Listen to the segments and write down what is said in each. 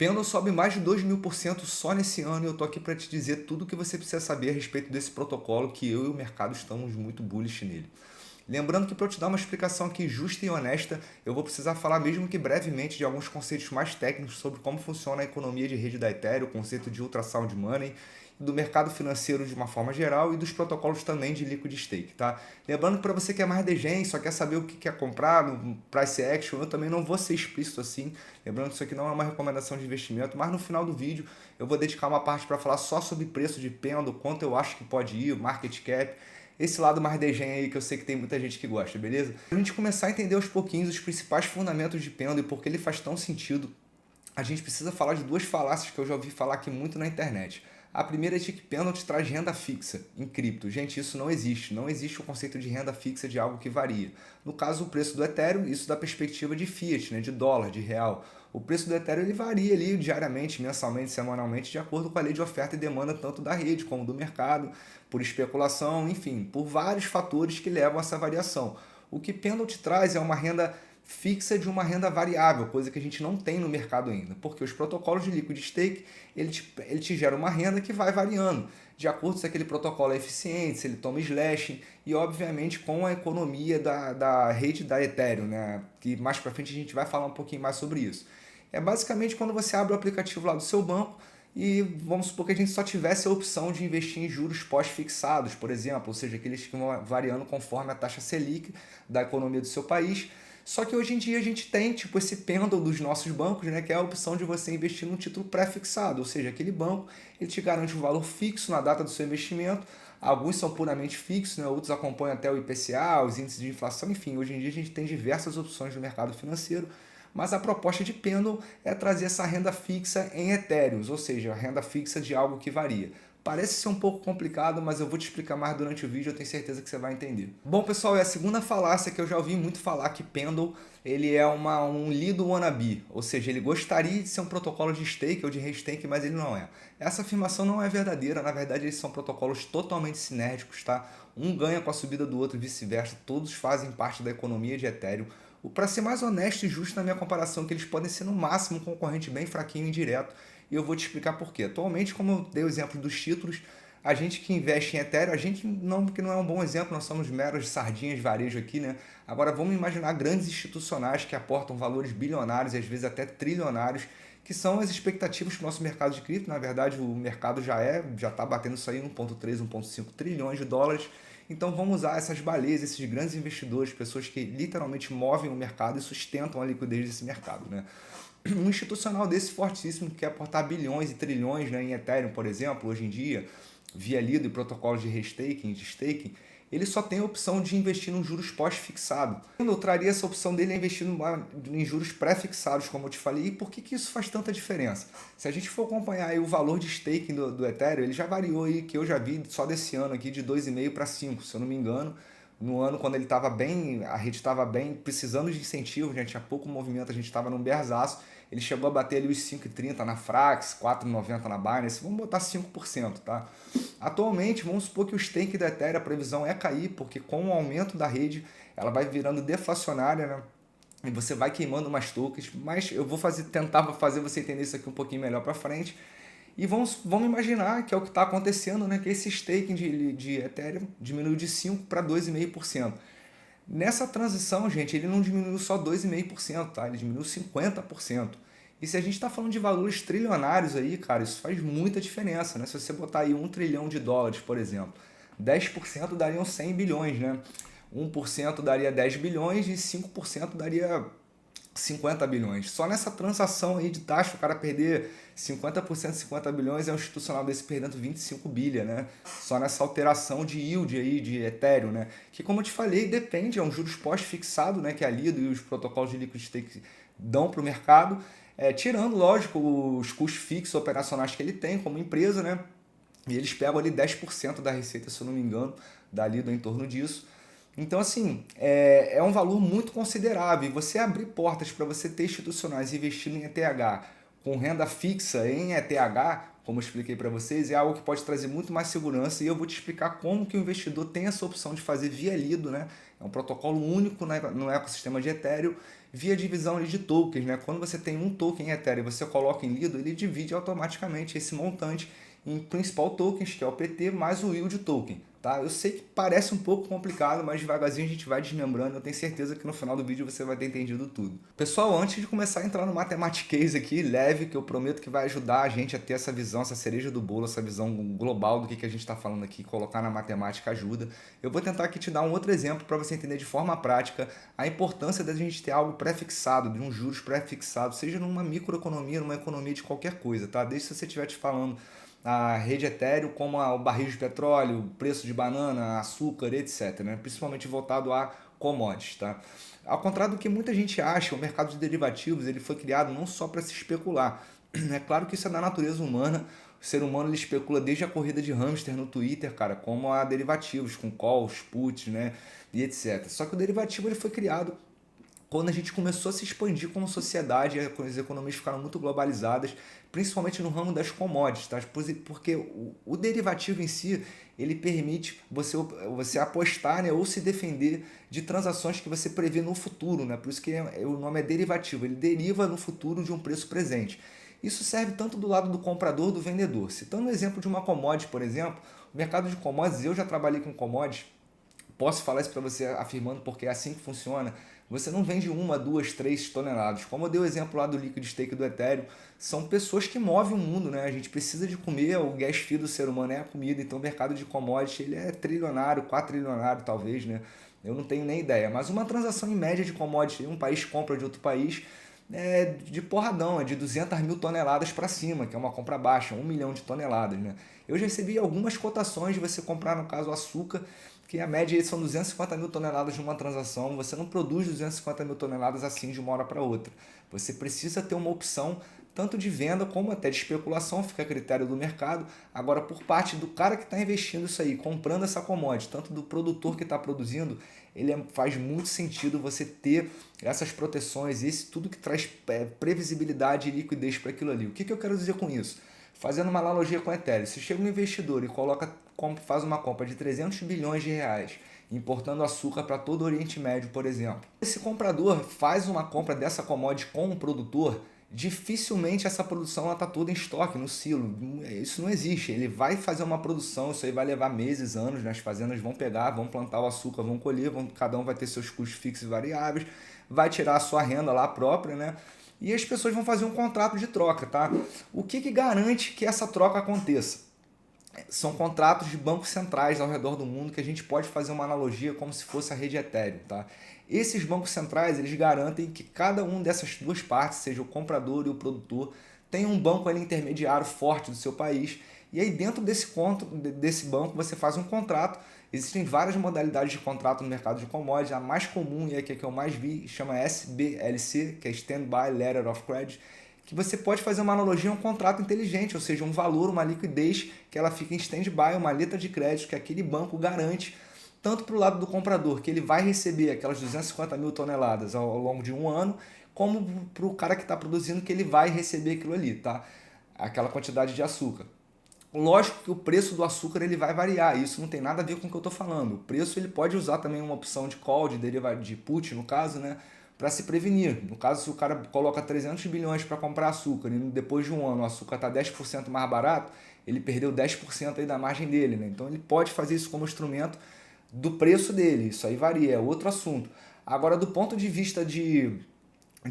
Pendle sobe mais de 2.000% só nesse ano e eu tô aqui para te dizer tudo o que você precisa saber a respeito desse protocolo que eu e o mercado estamos muito bullish nele. Lembrando que para eu te dar uma explicação aqui justa e honesta, eu vou precisar falar mesmo que brevemente de alguns conceitos mais técnicos sobre como funciona a economia de rede da Ethereum, o conceito de ultrasound money, do mercado financeiro de uma forma geral e dos protocolos também de liquid stake, tá? Lembrando que para você que é mais degen, só quer saber o que quer comprar no price action, eu também não vou ser explícito assim. Lembrando que isso aqui não é uma recomendação de investimento, mas no final do vídeo eu vou dedicar uma parte para falar só sobre preço de Pendle, quanto eu acho que pode ir, o market cap, esse lado mais degen aí que eu sei que tem muita gente que gosta, beleza? Pra gente começar a entender aos pouquinhos os principais fundamentos de Pendle e por que ele faz tão sentido, a gente precisa falar de duas falácias que eu já ouvi falar aqui muito na internet. A primeira é de que Pendle te traz renda fixa em cripto. Gente, isso não existe. Não existe o conceito de renda fixa de algo que varia. No caso, o preço do Ethereum, isso da perspectiva de fiat, né, de dólar, de real. O preço do Ethereum ele varia ali diariamente, mensalmente, semanalmente, de acordo com a lei de oferta e demanda tanto da rede como do mercado, por especulação, enfim, por vários fatores que levam a essa variação. O que Pendle te traz é uma renda fixa de uma renda variável, coisa que a gente não tem no mercado ainda, porque os protocolos de liquid stake, ele te gera uma renda que vai variando, de acordo se aquele protocolo é eficiente, se ele toma slashing, e obviamente com a economia da rede da Ethereum, né? Que mais para frente a gente vai falar um pouquinho mais sobre isso. É basicamente quando você abre o aplicativo lá do seu banco, e vamos supor que a gente só tivesse a opção de investir em juros pós-fixados, por exemplo, ou seja, aqueles que vão variando conforme a taxa Selic da economia do seu país. Só que hoje em dia a gente tem tipo esse pêndulo dos nossos bancos, né, que é a opção de você investir num título pré-fixado, ou seja, aquele banco ele te garante um valor fixo na data do seu investimento. Alguns são puramente fixos, né, outros acompanham até o IPCA, os índices de inflação, enfim, hoje em dia a gente tem diversas opções no mercado financeiro, mas a proposta de Pendle é trazer essa renda fixa em Ethereum, ou seja, a renda fixa de algo que varia. Parece ser um pouco complicado, mas eu vou te explicar mais durante o vídeo, eu tenho certeza que você vai entender. Bom, pessoal, é a segunda falácia que eu já ouvi muito falar que Pendle ele é um Lido wannabe, ou seja, ele gostaria de ser um protocolo de stake ou de restake, mas ele não é. Essa afirmação não é verdadeira, na verdade eles são protocolos totalmente sinérgicos, tá? Um ganha com a subida do outro e vice-versa, todos fazem parte da economia de Ethereum. Para ser mais honesto e justo na minha comparação, que eles podem ser no máximo um concorrente bem fraquinho e indireto, e eu vou te explicar por quê. Atualmente, como eu dei o exemplo dos títulos, a gente que investe em Ethereum, a gente não, que não é um bom exemplo, nós somos meros sardinhas de varejo aqui, né? Agora vamos imaginar grandes institucionais que aportam valores bilionários e às vezes até trilionários, que são as expectativas para o nosso mercado de cripto. Na verdade, o mercado já está batendo isso aí 1,3, 1,5 trilhões de dólares. Então vamos usar essas baleias, esses grandes investidores, pessoas que literalmente movem o mercado e sustentam a liquidez desse mercado, né? Um institucional desse fortíssimo que quer aportar bilhões e trilhões, né, em Ethereum, por exemplo, hoje em dia, via Lido e protocolos de restaking, de staking, ele só tem a opção de investir em juros pós-fixado. Eu traria essa opção dele a investir em juros pré-fixados, como eu te falei. E por que isso faz tanta diferença? Se a gente for acompanhar aí o valor de staking do Ethereum, ele já variou aí, que eu já vi só desse ano aqui, de 2,5 para 5, se eu não me engano. No ano, quando ele estava bem, a rede estava bem, precisando de incentivo, já tinha pouco movimento, a gente estava num berzaço, ele chegou a bater ali os 5,30 na Frax, 4,90 na Binance, vamos botar 5%, tá? Atualmente, vamos supor que o stake da Ethereum, a previsão é cair, porque com o aumento da rede, ela vai virando deflacionária, né? E você vai queimando umas tokens, mas eu vou tentar fazer você entender isso aqui um pouquinho melhor para frente. E vamos imaginar que é o que está acontecendo, né? Que esse staking de Ethereum diminuiu de 5 para 2,5%. Nessa transição, gente, ele não diminuiu só 2,5%, tá? Ele diminuiu 50%. E se a gente está falando de valores trilionários aí, cara, isso faz muita diferença, né? Se você botar aí 1 trilhão de dólares, por exemplo, 10% dariam 100 bilhões, né? 1% daria 10 bilhões e 5% daria 50 bilhões. Só nessa transação aí de taxa, o cara perder 50% de 50 bilhões é um institucional desse perdendo 25 bilhões, né? Só nessa alteração de yield aí de Ethereum, né? Que como eu te falei, depende, é um juros pós-fixado, né? Que a Lido e os protocolos de liquid stake dão para o mercado, tirando, lógico, os custos fixos operacionais que ele tem como empresa, né? E eles pegam ali 10% da receita, se eu não me engano, da Lido em torno disso. Então, assim, um valor muito considerável. E você abrir portas para você ter institucionais investindo em ETH com renda fixa em ETH, como eu expliquei para vocês, é algo que pode trazer muito mais segurança, e eu vou te explicar como que o investidor tem essa opção de fazer via Lido, né? É um protocolo único no ecossistema de Ethereum, via divisão de tokens, né? Quando você tem um token em Ethereum e você coloca em Lido, ele divide automaticamente esse montante em principal tokens, que é o PT, mais o yield token. Tá? Eu sei que parece um pouco complicado, mas devagarzinho a gente vai desmembrando. Eu tenho certeza que no final do vídeo você vai ter entendido tudo. Pessoal, antes de começar a entrar no Mathematics aqui, leve, que eu prometo que vai ajudar a gente a ter essa visão, essa cereja do bolo, essa visão global do que a gente está falando aqui, colocar na matemática ajuda. Eu vou tentar aqui te dar um outro exemplo para você entender de forma prática a importância da gente ter algo pré-fixado, de um juros pré-fixado, seja numa microeconomia, numa economia de qualquer coisa, tá? Desde se você estiver te falando a rede Ethereum como o barril de petróleo, preço de banana, açúcar, etc. Né? Principalmente voltado a commodities. Tá? Ao contrário do que muita gente acha, o mercado de derivativos ele foi criado não só para se especular. É claro que isso é da natureza humana. O ser humano ele especula desde a corrida de hamster no Twitter, cara, como a derivativos, com calls, puts, né, e etc. Só que o derivativo ele foi criado quando a gente começou a se expandir como sociedade, as economias ficaram muito globalizadas, principalmente no ramo das commodities, tá? Porque o derivativo em si, ele permite você apostar, né, ou se defender de transações que você prevê no futuro, né? Por isso que o nome é derivativo, ele deriva no futuro de um preço presente. Isso serve tanto do lado do comprador do vendedor. Citando o exemplo de uma commodity, por exemplo, o mercado de commodities, eu já trabalhei com commodities, posso falar isso para você afirmando porque é assim que funciona. Você não vende uma, duas, 3 toneladas. Como eu dei o exemplo lá do liquid stake do Ethereum, são pessoas que movem o mundo, né? A gente precisa de comer, o gas fee do ser humano é a comida, então o mercado de commodity ele é trilionário, 4 trilionário talvez, né? Eu não tenho nem ideia, mas uma transação em média de commodity, um país compra de outro país, é de porradão, é de 200 mil toneladas para cima, que é uma compra baixa, 1 milhão de toneladas, né? Eu já recebi algumas cotações de você comprar, no caso, açúcar, que a média são 250 mil toneladas de uma transação. Você não produz 250 mil toneladas assim de uma hora para outra. Você precisa ter uma opção tanto de venda como até de especulação, fica a critério do mercado. Agora, por parte do cara que está investindo isso aí, comprando essa commodity, tanto do produtor que está produzindo, faz muito sentido você ter essas proteções, tudo que traz previsibilidade e liquidez para aquilo ali. O que eu quero dizer com isso? Fazendo uma analogia com o Ethereum, se chega um investidor e faz uma compra de 300 bilhões de reais, importando açúcar para todo o Oriente Médio, por exemplo. Esse comprador faz uma compra dessa commodity com o produtor, dificilmente essa produção está toda em estoque, no silo. Isso não existe. Ele vai fazer uma produção, isso aí vai levar meses, anos, né? As fazendas vão pegar, vão plantar o açúcar, vão colher, cada um vai ter seus custos fixos e variáveis, vai tirar a sua renda lá própria, né? E as pessoas vão fazer um contrato de troca, tá? O que garante que essa troca aconteça? São contratos de bancos centrais ao redor do mundo que a gente pode fazer uma analogia como se fosse a rede Ethereum, tá? Esses bancos centrais, eles garantem que cada um dessas duas partes, seja o comprador e o produtor, tem um banco ali intermediário forte do seu país, e aí dentro desse banco você faz um contrato. Existem várias modalidades de contrato no mercado de commodities, a mais comum e a que eu mais vi chama SBLC, que é Standby Letter of Credit, que você pode fazer uma analogia a um contrato inteligente, ou seja, um valor, uma liquidez que ela fica em stand-by, uma letra de crédito que aquele banco garante, tanto para o lado do comprador, que ele vai receber aquelas 250 mil toneladas ao longo de um ano, como para o cara que está produzindo, que ele vai receber aquilo ali, tá? Aquela quantidade de açúcar. Lógico que o preço do açúcar ele vai variar, isso não tem nada a ver com o que eu estou falando. O preço ele pode usar também uma opção de call, de derivado de put, no caso, né? Para se prevenir. No caso, se o cara coloca 300 bilhões para comprar açúcar e depois de um ano o açúcar está 10% mais barato, ele perdeu 10% aí da margem dele, né? Então ele pode fazer isso como instrumento do preço dele, isso aí varia, é outro assunto. Agora, do ponto de vista de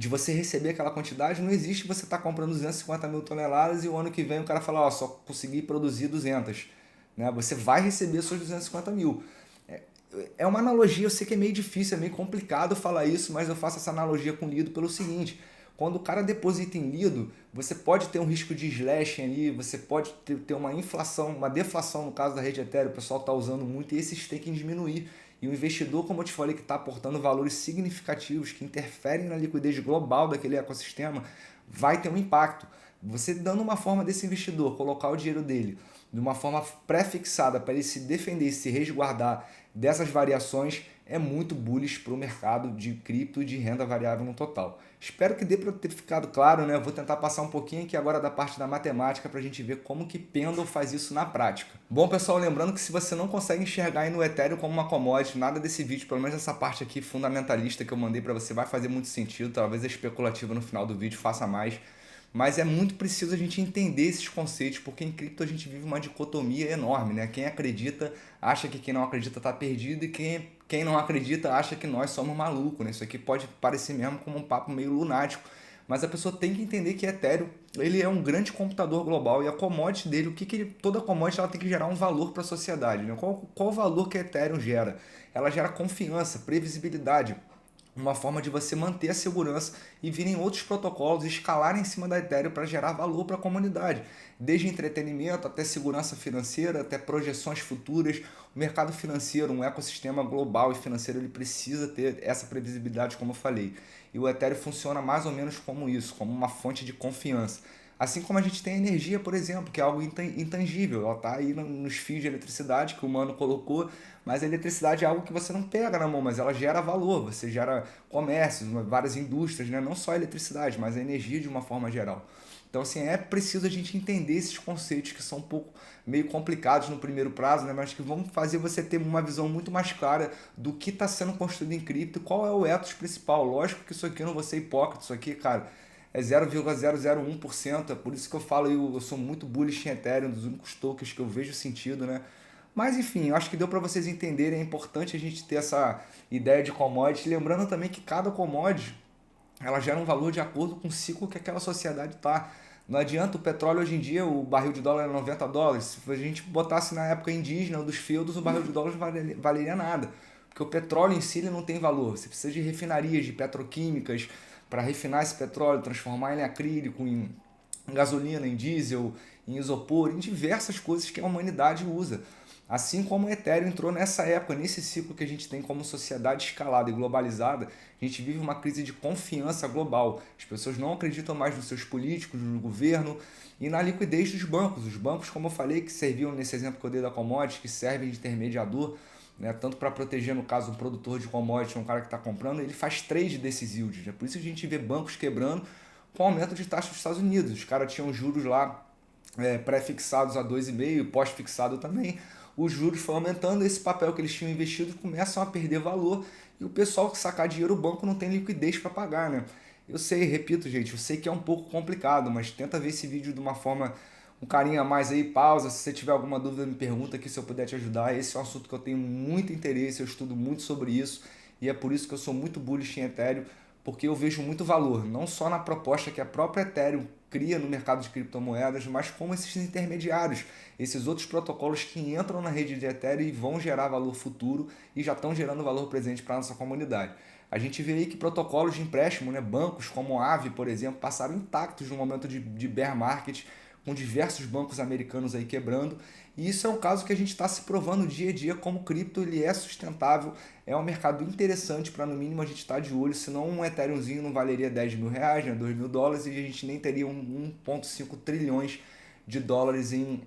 você receber aquela quantidade, não existe você estar comprando 250 mil toneladas e o ano que vem o cara falar, ó, só consegui produzir 200. Né? Você vai receber seus 250 mil. É uma analogia, eu sei que é meio difícil, é meio complicado falar isso, mas eu faço essa analogia com Lido pelo seguinte: quando o cara deposita em Lido, você pode ter um risco de slashing ali, você pode ter uma inflação, uma deflação no caso da rede Ethereum, o pessoal está usando muito e esses tem que diminuir. E o investidor, como eu te falei, que está aportando valores significativos que interferem na liquidez global daquele ecossistema, vai ter um impacto. Você dando uma forma desse investidor colocar o dinheiro dele de uma forma pré-fixada para ele se defender e se resguardar dessas variações, é muito bullish para o mercado de cripto e de renda variável no total. Espero que dê para ter ficado claro, né? Vou tentar passar um pouquinho aqui agora da parte da matemática para a gente ver como que Pendle faz isso na prática. Bom, pessoal, lembrando que se você não consegue enxergar aí no Ethereum como uma commodity, nada desse vídeo, pelo menos essa parte aqui fundamentalista que eu mandei para você, vai fazer muito sentido. Talvez a especulativa no final do vídeo faça mais. Mas é muito preciso a gente entender esses conceitos, porque em cripto a gente vive uma dicotomia enorme, né? Quem acredita acha que quem não acredita está perdido, e quem não acredita acha que nós somos malucos, né? Isso aqui pode parecer mesmo como um papo meio lunático, mas a pessoa tem que entender que Ethereum, ele é um grande computador global, e a commodity dele, toda commodity ela tem que gerar um valor para a sociedade, né? Qual o valor que a Ethereum gera? Ela gera confiança, previsibilidade, uma forma de você manter a segurança e virem outros protocolos, escalar em cima da Ethereum para gerar valor para a comunidade. Desde entretenimento até segurança financeira, até projeções futuras. O mercado financeiro, um ecossistema global e financeiro, ele precisa ter essa previsibilidade, como eu falei. E o Ethereum funciona mais ou menos como isso, como uma fonte de confiança. Assim como a gente tem a energia, por exemplo, que é algo intangível. Ela está aí nos fios de eletricidade que o humano colocou, mas a eletricidade é algo que você não pega na mão, mas ela gera valor, você gera comércio, várias indústrias, né? Não só a eletricidade, mas a energia de uma forma geral. Então, assim, é preciso a gente entender esses conceitos que são um pouco meio complicados no primeiro prazo, né? Mas que vão fazer você ter uma visão muito mais clara do que está sendo construído em cripto e qual é o ethos principal. Lógico que isso aqui eu não vou ser hipócrita, isso aqui, cara, é 0,001%, é por isso que eu falo, eu sou muito bullish em Ethereum, dos únicos tokens que eu vejo sentido, né? Mas enfim, eu acho que deu para vocês entenderem, é importante a gente ter essa ideia de commodity, lembrando também que cada commodity, ela gera um valor de acordo com o ciclo que aquela sociedade está. Não adianta o petróleo hoje em dia, o barril de dólar é $90. Se a gente botasse na época indígena dos feudos, o barril de dólar não valeria nada. Porque o petróleo em si ele não tem valor. Você precisa de refinarias, de petroquímicas, para refinar esse petróleo, transformar ele em acrílico, em gasolina, em diesel, em isopor, em diversas coisas que a humanidade usa. Assim como o Ethereum entrou nessa época, nesse ciclo que a gente tem como sociedade escalada e globalizada, a gente vive uma crise de confiança global. As pessoas não acreditam mais nos seus políticos, no governo e na liquidez dos bancos. Os bancos, como eu falei, que serviam nesse exemplo que eu dei da commodity, que servem de intermediador, né, tanto para proteger, no caso, um produtor de commodity, um cara que está comprando, ele faz trade desses yields. É por isso que a gente vê bancos quebrando com aumento de taxa dos Estados Unidos. Os caras tinham juros lá pré-fixados a 2,5, pós-fixado também. Os juros foram aumentando, esse papel que eles tinham investido começam a perder valor e o pessoal que sacar dinheiro, o banco não tem liquidez para pagar, né? Eu sei, repito, gente, eu sei que é um pouco complicado, mas tenta ver esse vídeo de uma forma, um carinho a mais aí, pausa. Se você tiver alguma dúvida, me pergunta aqui se eu puder te ajudar. Esse é um assunto que eu tenho muito interesse, eu estudo muito sobre isso e é por isso que eu sou muito bullish em Ethereum, porque eu vejo muito valor, não só na proposta que a própria Ethereum cria no mercado de criptomoedas, mas como esses intermediários, esses outros protocolos que entram na rede de Ethereum e vão gerar valor futuro e já estão gerando valor presente para a nossa comunidade. A gente vê aí que protocolos de empréstimo, né, bancos como a Aave, por exemplo, passaram intactos no momento de bear market, com diversos bancos americanos aí quebrando, e isso é um caso que a gente está se provando dia a dia como cripto ele é sustentável, é um mercado interessante para no mínimo a gente estar de olho, senão um Ethereumzinho não valeria 10 mil reais, né, 2 mil dólares, e a gente nem teria 1,5 trilhões de dólares em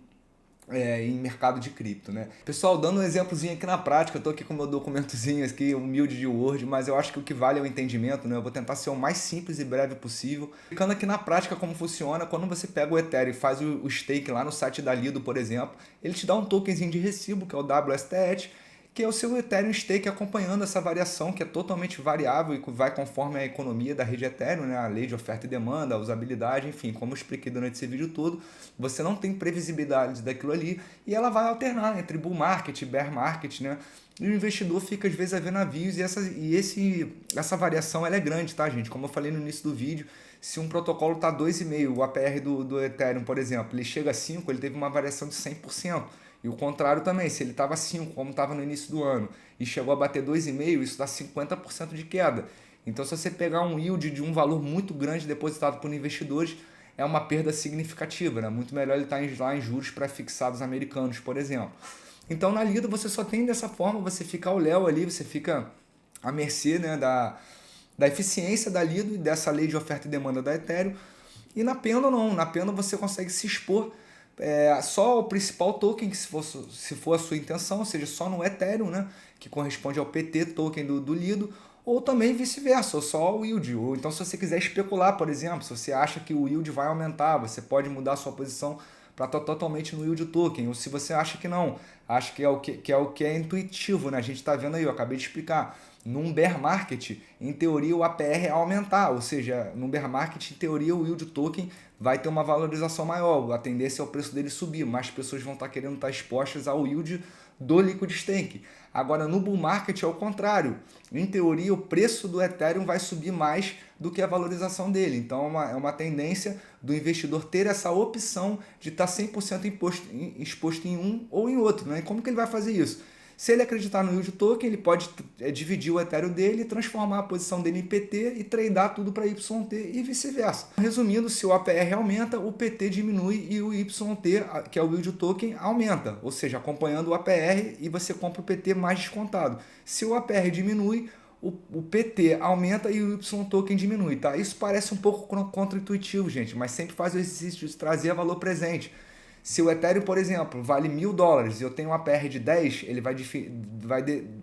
mercado de cripto, né? Pessoal, dando um exemplozinho aqui na prática, eu tô aqui com o meu documentozinho aqui, humilde de Word, mas eu acho que o que vale é o entendimento, né? Eu vou tentar ser o mais simples e breve possível. Ficando aqui na prática como funciona, quando você pega o Ethereum e faz o stake lá no site da Lido, por exemplo, ele te dá um tokenzinho de recibo, que é o WSTET, que é o seu Ethereum Stake acompanhando essa variação que é totalmente variável e que vai conforme a economia da rede Ethereum, né? A lei de oferta e demanda, a usabilidade, enfim, como eu expliquei durante esse vídeo todo, você não tem previsibilidade daquilo ali e ela vai alternar entre bull market e bear market, né? E o investidor fica às vezes a ver navios essa variação ela é grande, tá, gente? Como eu falei no início do vídeo, se um protocolo está 2,5, o APR do Ethereum, por exemplo, ele chega a 5, ele teve uma variação de 100%. E o contrário também, se ele estava 5, como estava no início do ano, e chegou a bater 2,5, isso dá 50% de queda. Então, se você pegar um yield de um valor muito grande depositado por investidores, é uma perda significativa, né? Muito melhor ele estar lá em juros pré-fixados americanos, por exemplo. Então, na Lido, você só tem dessa forma, você fica ao léu ali, você fica à mercê, né, da eficiência da Lido e dessa lei de oferta e demanda da Ethereum. E na Pendle não, na Pendle você consegue se expor só o principal token, que se for a sua intenção, ou seja, só no Ethereum, né, que corresponde ao PT token do Lido, ou também vice-versa, ou só o yield. Ou então, se você quiser especular, por exemplo, se você acha que o yield vai aumentar, você pode mudar a sua posição para estar totalmente no yield token. Ou se você acha que não, acha que é intuitivo, né? A gente está vendo aí, eu acabei de explicar. Num bear market, em teoria, o APR é aumentar, ou seja, num bear market, em teoria, o yield token vai ter uma valorização maior, a tendência é o preço dele subir, mais pessoas vão estar querendo estar expostas ao yield do Liquid Stake. Agora, no bull market é o contrário, em teoria, o preço do Ethereum vai subir mais do que a valorização dele, então é uma tendência do investidor ter essa opção de estar 100% exposto em um ou em outro, né? E como que ele vai fazer isso? Se ele acreditar no yield token, ele pode dividir o Ethereum dele, transformar a posição dele em PT e tradear tudo para YT e vice-versa. Resumindo, se o APR aumenta, o PT diminui e o YT, que é o yield token, aumenta. Ou seja, acompanhando o APR e você compra o PT mais descontado. Se o APR diminui, o PT aumenta e o Y token diminui, tá? Isso parece um pouco contra-intuitivo, gente, mas sempre faz o exercício de trazer valor presente. Se o Ethereum, por exemplo, vale $1.000 e eu tenho uma APR de 10, ele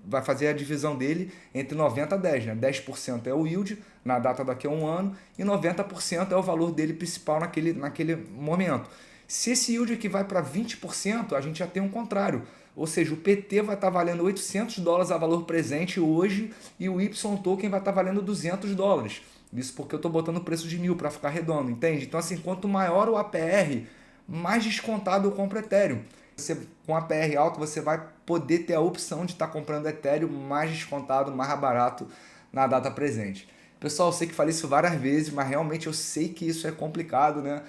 vai fazer a divisão dele entre 90 a 10. Né? 10% é o yield na data daqui a um ano e 90% é o valor dele principal naquele momento. Se esse yield aqui vai para 20%, a gente já tem um contrário. Ou seja, o PT vai estar valendo $800 a valor presente hoje e o Y token vai estar valendo $200. Isso porque eu estou botando o preço de 1.000 para ficar redondo, entende? Então, assim, quanto maior o APR, mais descontado eu compro Ethereum. Com a PR alta, você vai poder ter a opção de estar comprando Ethereum mais descontado, mais barato na data presente. Pessoal, eu sei que falei isso várias vezes, mas realmente eu sei que isso é complicado, né?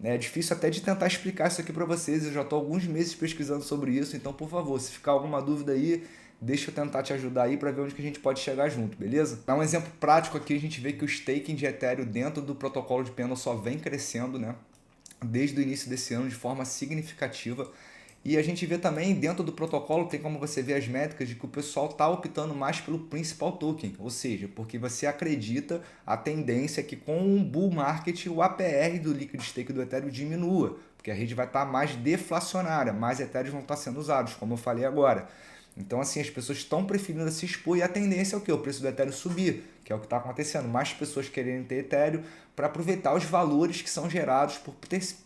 É difícil até de tentar explicar isso aqui para vocês. Eu já estou há alguns meses pesquisando sobre isso, então, por favor, se ficar alguma dúvida aí, deixa eu tentar te ajudar aí para ver onde que a gente pode chegar junto, beleza? Dá um exemplo prático aqui, a gente vê que o staking de Ethereum dentro do protocolo de Pendle só vem crescendo, né? Desde o início desse ano de forma significativa. E a gente vê também dentro do protocolo, tem como você ver as métricas de que o pessoal está optando mais pelo principal token, ou seja, porque você acredita a tendência é que com um bull market o APR do Liquid Stake do Ethereum diminua, porque a rede vai estar mais deflacionária, mais Ethereum vão estar sendo usados, como eu falei agora. Então, assim, as pessoas estão preferindo se expor e a tendência é o quê? O preço do Ethereum subir, que é o que está acontecendo. Mais pessoas querendo ter Ethereum para aproveitar os valores que são gerados por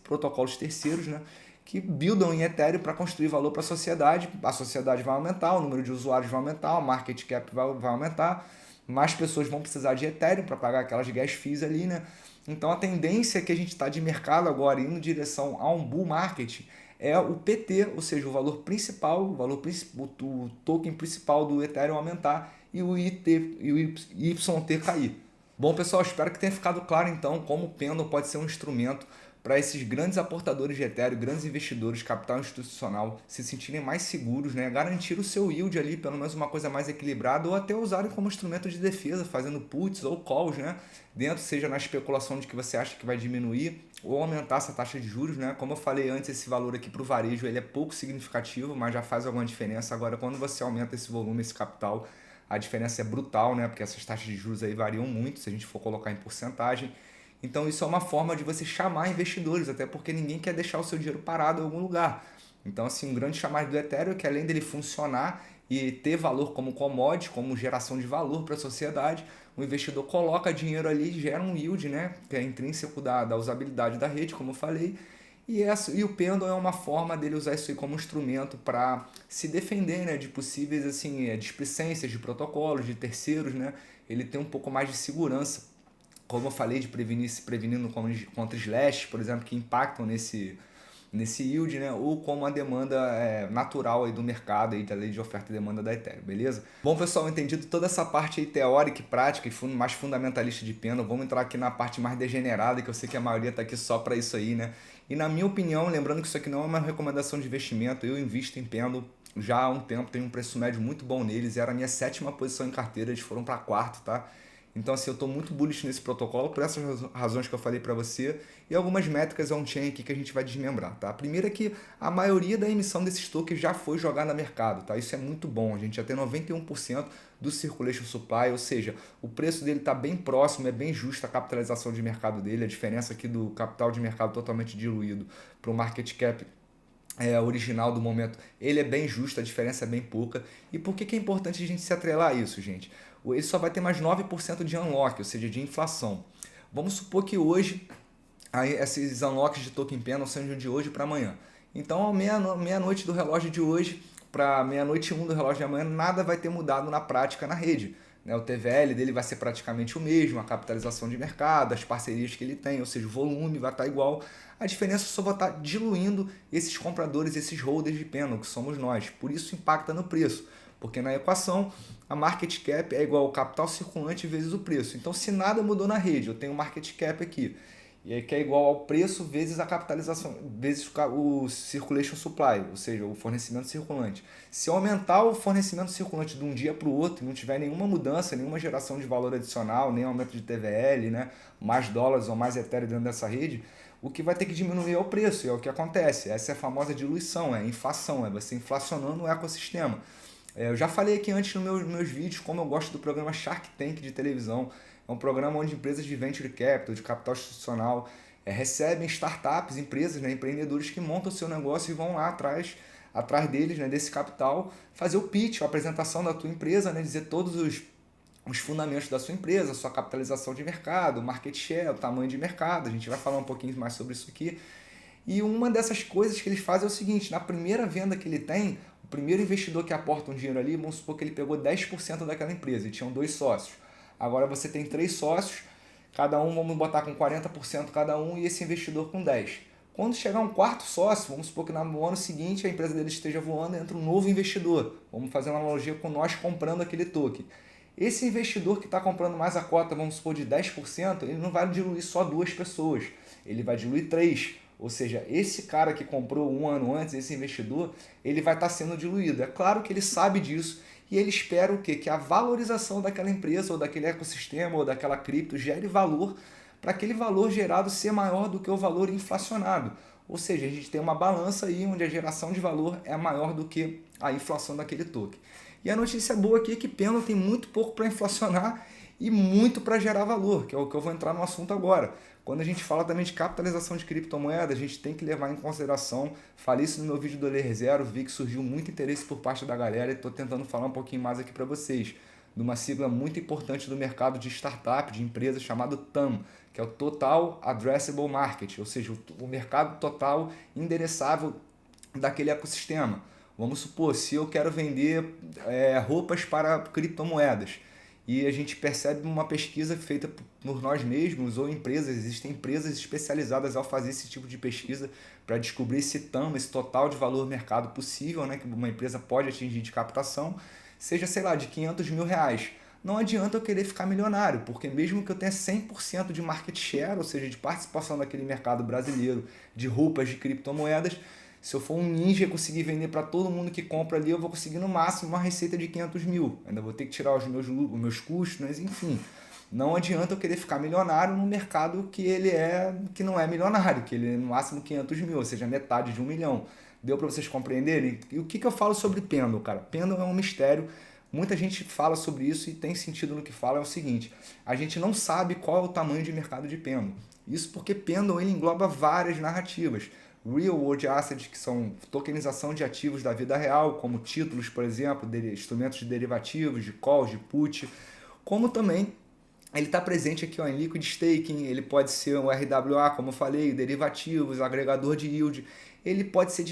protocolos terceiros, né? Que buildam em Ethereum para construir valor para a sociedade vai aumentar, o número de usuários vai aumentar, o market cap vai aumentar, mais pessoas vão precisar de Ethereum para pagar aquelas gas fees ali, né? Então a tendência que a gente está de mercado agora indo em direção a um bull market é o PT, ou seja, o valor principal, o token principal do Ethereum aumentar e o YT cair. Bom, pessoal, espero que tenha ficado claro então como o Pendle pode ser um instrumento para esses grandes aportadores de Ethereum, grandes investidores, capital institucional, se sentirem mais seguros, né? Garantir o seu yield ali, pelo menos uma coisa mais equilibrada, ou até usarem como instrumento de defesa, fazendo puts ou calls, né? Dentro, seja na especulação de que você acha que vai diminuir ou aumentar essa taxa de juros, né? Como eu falei antes, esse valor aqui para o varejo ele é pouco significativo, mas já faz alguma diferença. Agora, quando você aumenta esse volume, esse capital, a diferença é brutal, né? Porque essas taxas de juros aí variam muito, se a gente for colocar em porcentagem. Então isso é uma forma de você chamar investidores, até porque ninguém quer deixar o seu dinheiro parado em algum lugar. Então, assim, um grande chamado do Ethereum é que além dele funcionar e ter valor como commodity, como geração de valor para a sociedade, o investidor coloca dinheiro ali e gera um yield, né? Que é intrínseco da usabilidade da rede, como eu falei. E o Pendle é uma forma dele usar isso aí como instrumento para se defender, né, de possíveis assim, displicências de protocolos, de terceiros, né? Ele tem um pouco mais de segurança, como eu falei, de se prevenindo contra slash, por exemplo, que impactam nesse yield, né? Ou como a demanda natural aí do mercado, aí, da lei de oferta e demanda da Ethereum, beleza? Bom, pessoal, entendido toda essa parte aí teórica e prática e mais fundamentalista de Pendle, vamos entrar aqui na parte mais degenerada, que eu sei que a maioria está aqui só para isso aí, né? E na minha opinião, lembrando que isso aqui não é uma recomendação de investimento, eu invisto em Pendle já há um tempo, tenho um preço médio muito bom neles, era a minha 7ª posição em carteira, eles foram para a 4ª, tá? Então, assim, eu estou muito bullish nesse protocolo por essas razões que eu falei para você e algumas métricas on-chain aqui que a gente vai desmembrar, tá? A primeira é que a maioria da emissão desses tokens já foi jogada no mercado, tá? Isso é muito bom, a gente já tem 91% do circulation supply, ou seja, o preço dele está bem próximo, é bem justa a capitalização de mercado dele, a diferença aqui do capital de mercado totalmente diluído para o market cap original do momento, ele é bem justo, a diferença é bem pouca. E por que é importante a gente se atrelar a isso, gente? Ele só vai ter mais 9% de unlock, ou seja, de inflação. Vamos supor que hoje esses unlocks de token panel sejam de hoje para amanhã. Então, ao meia-noite do relógio de hoje para meia-noite e 1 do relógio de amanhã, nada vai ter mudado na prática na rede. O TVL dele vai ser praticamente o mesmo, a capitalização de mercado, as parcerias que ele tem, ou seja, o volume vai estar igual. A diferença só vai estar diluindo esses compradores, esses holders de panel, que somos nós. Por isso impacta no preço, porque na equação a market cap é igual ao capital circulante vezes o preço. Então, se nada mudou na rede, eu tenho market cap aqui, e aí que é igual ao preço vezes a capitalização, vezes o circulation supply, ou seja, o fornecimento circulante. Se eu aumentar o fornecimento circulante de um dia para o outro e não tiver nenhuma mudança, nenhuma geração de valor adicional, nem aumento de TVL, né, mais dólares ou mais Ethereum dentro dessa rede, o que vai ter que diminuir é o preço, e é o que acontece. Essa é a famosa diluição, é a inflação, é você inflacionando o ecossistema. Eu já falei aqui antes nos meus vídeos como eu gosto do programa Shark Tank de televisão. É um programa onde empresas de venture capital, de capital institucional, recebem startups, empresas, né, empreendedores que montam o seu negócio e vão lá atrás deles, né, desse capital, fazer o pitch, a apresentação da tua empresa, né, dizer todos os fundamentos da sua empresa, sua capitalização de mercado, market share, o tamanho de mercado. A gente vai falar um pouquinho mais sobre isso aqui. E uma dessas coisas que eles fazem é o seguinte: na primeira venda que ele tem, o primeiro investidor que aporta um dinheiro ali, vamos supor que ele pegou 10% daquela empresa e tinham 2 sócios. Agora você tem 3 sócios, cada um, vamos botar com 40% cada um, e esse investidor com 10%. Quando chegar um quarto sócio, vamos supor que no ano seguinte a empresa dele esteja voando e entra um novo investidor. Vamos fazer uma analogia com nós comprando aquele token. Esse investidor que está comprando mais a cota, vamos supor, de 10%, ele não vai diluir só 2 pessoas, ele vai diluir 3. Ou seja, esse cara que comprou um ano antes, esse investidor, ele vai estar sendo diluído. É claro que ele sabe disso e ele espera o quê? Que a valorização daquela empresa ou daquele ecossistema ou daquela cripto gere valor, para aquele valor gerado ser maior do que o valor inflacionado. Ou seja, a gente tem uma balança aí onde a geração de valor é maior do que a inflação daquele token. E a notícia boa aqui é que Pendle tem muito pouco para inflacionar e muito para gerar valor, que é o que eu vou entrar no assunto agora. Quando a gente fala também de capitalização de criptomoedas, a gente tem que levar em consideração, falei isso no meu vídeo do Layer Zero, vi que surgiu muito interesse por parte da galera e estou tentando falar um pouquinho mais aqui para vocês, de uma sigla muito importante do mercado de startup, de empresas, chamado TAM, que é o Total Addressable Market, ou seja, o mercado total endereçável daquele ecossistema. Vamos supor, se eu quero vender roupas para criptomoedas, e a gente percebe uma pesquisa feita por nós mesmos ou empresas, existem empresas especializadas ao fazer esse tipo de pesquisa para descobrir esse TAM, esse total de valor mercado possível, né, que uma empresa pode atingir de captação, seja, sei lá, de 500 mil reais. Não adianta eu querer ficar milionário, porque mesmo que eu tenha 100% de market share, ou seja, de participação daquele mercado brasileiro de roupas de criptomoedas, se eu for um ninja e conseguir vender para todo mundo que compra ali, eu vou conseguir no máximo uma receita de 500 mil. Ainda vou ter que tirar os meus custos, mas enfim. Não adianta eu querer ficar milionário num mercado que não é milionário, que ele é no máximo 500 mil, ou seja, metade de 1 milhão. Deu para vocês compreenderem? E o que eu falo sobre Pendle, cara? Pendle é um mistério. Muita gente fala sobre isso e tem sentido no que fala. É o seguinte: a gente não sabe qual é o tamanho de mercado de Pendle. Isso porque Pendle ele engloba várias narrativas. Real World Assets, que são tokenização de ativos da vida real, como títulos, por exemplo, instrumentos de derivativos, de calls, de put, como também ele está presente aqui em Liquid Staking, ele pode ser um RWA, como eu falei, derivativos, agregador de yield, ele pode ser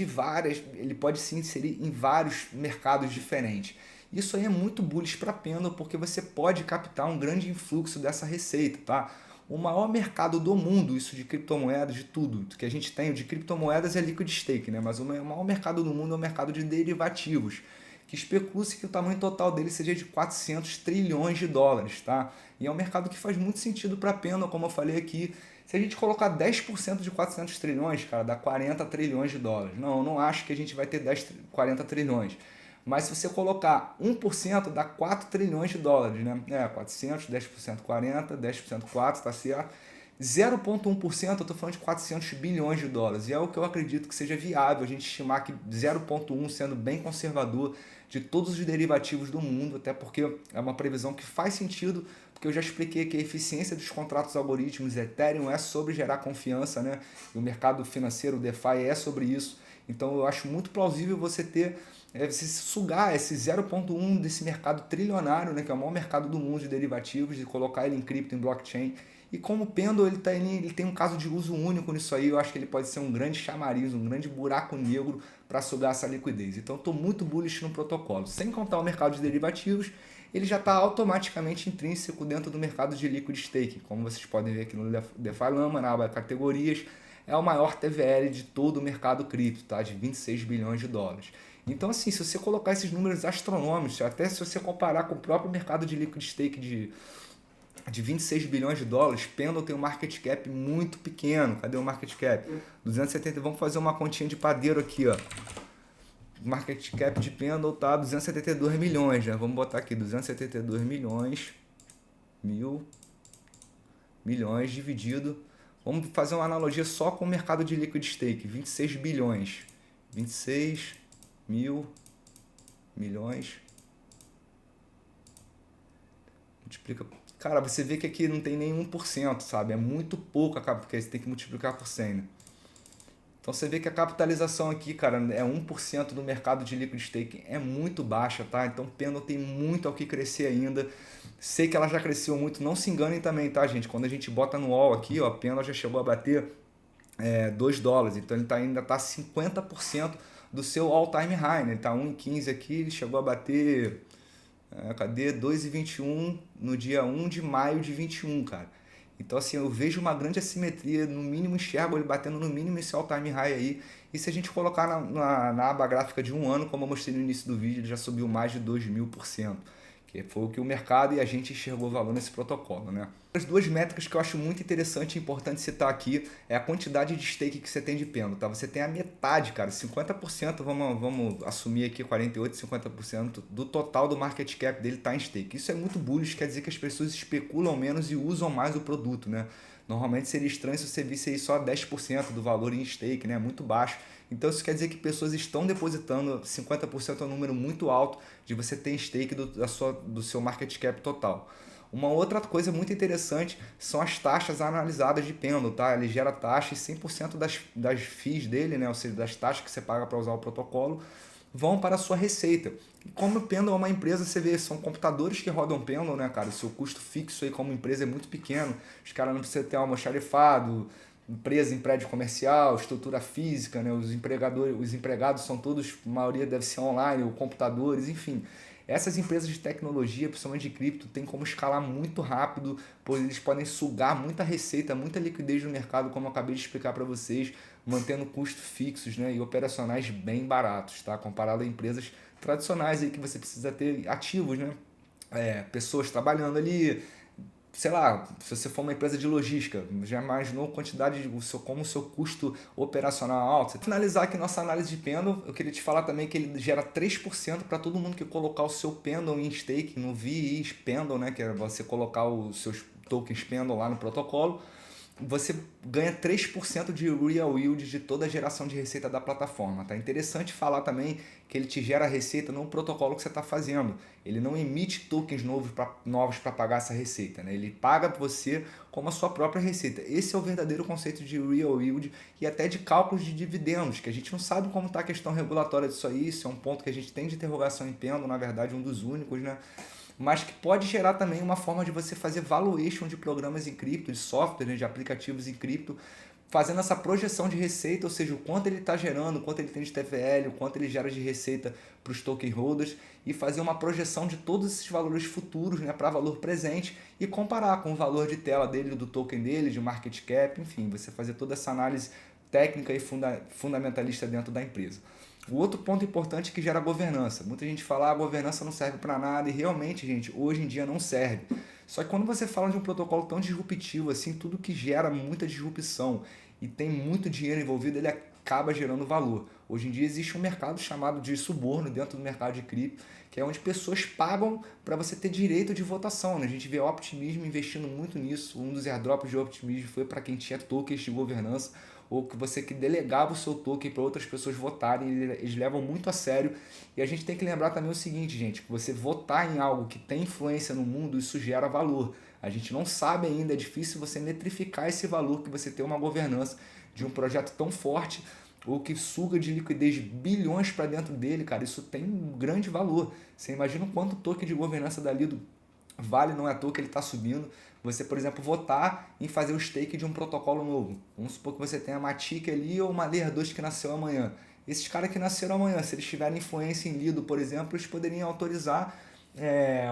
ele pode se inserir em vários mercados diferentes. Isso aí é muito bullish para Pendle, porque você pode captar um grande influxo dessa receita, tá? O maior mercado do mundo, isso de criptomoedas, de tudo que a gente tem, de criptomoedas é Liquid Stake, né? Mas o maior mercado do mundo é o mercado de derivativos, que especula-se que o tamanho total dele seja de 400 trilhões de dólares, tá? E é um mercado que faz muito sentido para a Pendle, como eu falei aqui. Se a gente colocar 10% de 400 trilhões, cara, dá 40 trilhões de dólares. Não, eu não acho que a gente vai ter 40 trilhões. Mas se você colocar 1% dá 4 trilhões de dólares, né? 400, 10% 40, 10% 4, tá certo? 0,1% eu estou falando de 400 bilhões de dólares. E é o que eu acredito que seja viável a gente estimar que 0,1 sendo bem conservador de todos os derivativos do mundo, até porque é uma previsão que faz sentido, porque eu já expliquei que a eficiência dos contratos algorítmicos Ethereum é sobre gerar confiança, né? E o mercado financeiro, o DeFi, é sobre isso. Então eu acho muito plausível você ter, você sugar esse 0,1 desse mercado trilionário, né, que é o maior mercado do mundo de derivativos, e colocar ele em cripto, em blockchain. E como o Pendle ele tem um caso de uso único nisso aí, eu acho que ele pode ser um grande chamariz, um grande buraco negro para sugar essa liquidez. Então estou muito bullish no protocolo. Sem contar o mercado de derivativos, ele já está automaticamente intrínseco dentro do mercado de liquid staking. Como vocês podem ver aqui no DeFi Lama, na aba categorias, é o maior TVL de todo o mercado cripto, tá? De 26 bilhões de dólares. Então, assim, se você colocar esses números astronômicos, até se você comparar com o próprio mercado de liquid stake de 26 bilhões de dólares, Pendle tem um market cap muito pequeno. Cadê o market cap? 270, vamos fazer uma continha de padeiro aqui, ó. O market cap de Pendle tá 272 milhões, né? Vamos botar aqui 272 milhões dividido. Vamos fazer uma analogia só com o mercado de liquid stake, 26 bilhões. 26 mil milhões. Multiplica. Cara, você vê que aqui não tem nem 1%, sabe? É muito pouco, porque você tem que multiplicar por 100, né? Então você vê que a capitalização aqui, cara, é 1% do mercado de liquid staking, é muito baixa, tá? Então Pendle tem muito ao que crescer ainda. Sei que ela já cresceu muito, não se enganem também, tá, gente? Quando a gente bota no wall aqui, ó, a Pendle já chegou a bater $2, então ele ainda tá 50% do seu all-time high, né? Ele tá 1,15 aqui, ele chegou a bater, cadê? 2,21 no dia 1 de maio de 21, cara. Então, assim, eu vejo uma grande assimetria, no mínimo enxergo ele batendo no mínimo esse all-time high aí. E se a gente colocar na aba gráfica de um ano, como eu mostrei no início do vídeo, ele já subiu mais de 2.000%, que foi o que o mercado e a gente enxergou valor nesse protocolo, né? As duas métricas que eu acho muito interessante e importante citar aqui é a quantidade de stake que você tem de Pendle, tá? Você tem a metade, cara, 50%, vamos assumir aqui 48%, 50% do total do market cap dele tá em stake. Isso é muito bullish, quer dizer que as pessoas especulam menos e usam mais o produto, né? Normalmente seria estranho se você visse aí só 10% do valor em stake, né? Muito baixo. Então isso quer dizer que pessoas estão depositando, 50% é um número muito alto de você ter stake do seu market cap total. Uma outra coisa muito interessante são as taxas analisadas de Pendle, tá? Ele gera taxa e 100% das fees dele, né? Ou seja, das taxas que você paga para usar o protocolo, vão para a sua receita. E como o Pendle é uma empresa, você vê, são computadores que rodam Pendle, né, cara? O seu custo fixo aí como empresa é muito pequeno. Os caras não precisam ter almoxarifado, empresa em prédio comercial, estrutura física, né? Os empregados são todos, a maioria deve ser online, ou computadores, enfim. Essas empresas de tecnologia, principalmente de cripto, tem como escalar muito rápido, pois eles podem sugar muita receita, muita liquidez do mercado, como eu acabei de explicar para vocês, mantendo custos fixos, né, e operacionais bem baratos, tá? Comparado a empresas tradicionais aí que você precisa ter ativos, né? Pessoas trabalhando ali, sei lá, se você for uma empresa de logística, já imaginou a quantidade como o seu custo operacional é alto? Para finalizar aqui nossa análise de Pendle, eu queria te falar também que ele gera 3% para todo mundo que colocar o seu Pendle em stake no VI Pendle, né, que é você colocar os seus tokens Pendle lá no protocolo. Você ganha 3% de real yield de toda a geração de receita da plataforma. Tá interessante falar também que ele te gera receita no protocolo que você está fazendo. Ele não emite tokens novos para pagar essa receita, né? Ele paga você como a sua própria receita. Esse é o verdadeiro conceito de real yield e até de cálculos de dividendos, que a gente não sabe como está a questão regulatória disso aí. Isso é um ponto que a gente tem de interrogação em Pendle, na verdade um dos únicos, né? Mas que pode gerar também uma forma de você fazer valuation de programas em cripto, de software, né, de aplicativos em cripto, fazendo essa projeção de receita, ou seja, o quanto ele está gerando, o quanto ele tem de TVL, o quanto ele gera de receita para os token holders e fazer uma projeção de todos esses valores futuros, né, para valor presente e comparar com o valor de tela dele, do token dele, de market cap, enfim, você fazer toda essa análise técnica e fundamentalista dentro da empresa. O outro ponto importante é que gera governança. Muita gente fala que a governança não serve para nada e realmente, gente, hoje em dia não serve. Só que quando você fala de um protocolo tão disruptivo assim, tudo que gera muita disrupção e tem muito dinheiro envolvido, ele acaba gerando valor. Hoje em dia existe um mercado chamado de suborno dentro do mercado de cripto, que é onde pessoas pagam para você ter direito de votação, né? A gente vê a Optimism investindo muito nisso. Um dos airdrops de Optimism foi para quem tinha tokens de governança, ou que você que delegava o seu token para outras pessoas votarem. Eles levam muito a sério. E a gente tem que lembrar também o seguinte, gente, que você votar em algo que tem influência no mundo, isso gera valor. A gente não sabe ainda, é difícil você metrificar esse valor que você tem uma governança de um projeto tão forte ou que suga de liquidez bilhões para dentro dele, cara. Isso tem um grande valor. Você imagina o quanto o token de governança da Lido vale, não é à toa que ele está subindo. Você, por exemplo, votar em fazer o stake de um protocolo novo. Vamos supor que você tenha a Matic ali ou uma Layer 2 que nasceu amanhã. Esses caras que nasceram amanhã, se eles tiverem influência em Lido, por exemplo, eles poderiam autorizar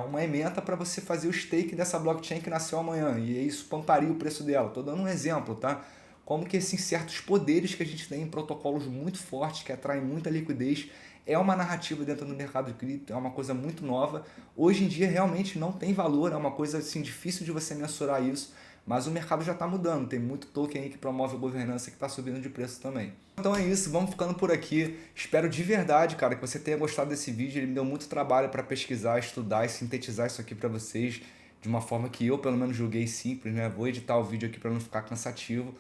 uma ementa para você fazer o stake dessa blockchain que nasceu amanhã. E isso pamparia o preço dela. Estou dando um exemplo, tá? Como que esses certos poderes que a gente tem em protocolos muito fortes, que atraem muita liquidez, é uma narrativa dentro do mercado de cripto, é uma coisa muito nova. Hoje em dia realmente não tem valor, é uma coisa assim, difícil de você mensurar isso, mas o mercado já está mudando, tem muito token aí que promove a governança que está subindo de preço também. Então é isso, vamos ficando por aqui. Espero de verdade, cara, que você tenha gostado desse vídeo. Ele me deu muito trabalho para pesquisar, estudar e sintetizar isso aqui para vocês de uma forma que eu, pelo menos, julguei simples, né? Vou editar o vídeo aqui para não ficar cansativo.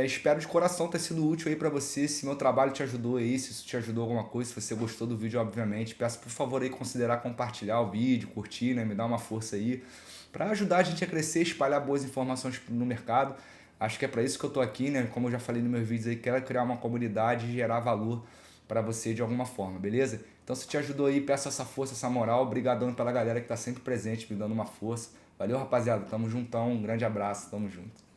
Espero de coração ter sido útil aí para você. Se meu trabalho te ajudou aí, se isso te ajudou alguma coisa, se você gostou do vídeo, obviamente, peço por favor aí considerar compartilhar o vídeo, curtir, né? Me dar uma força aí para ajudar a gente a crescer, espalhar boas informações no mercado. Acho que é para isso que eu tô aqui, né? Como eu já falei nos meus vídeos aí, quero criar uma comunidade e gerar valor para você de alguma forma, beleza? Então se te ajudou aí, peço essa força, essa moral. Obrigadão pela galera que tá sempre presente, me dando uma força. Valeu, rapaziada. Tamo juntão. Um grande abraço. Tamo junto.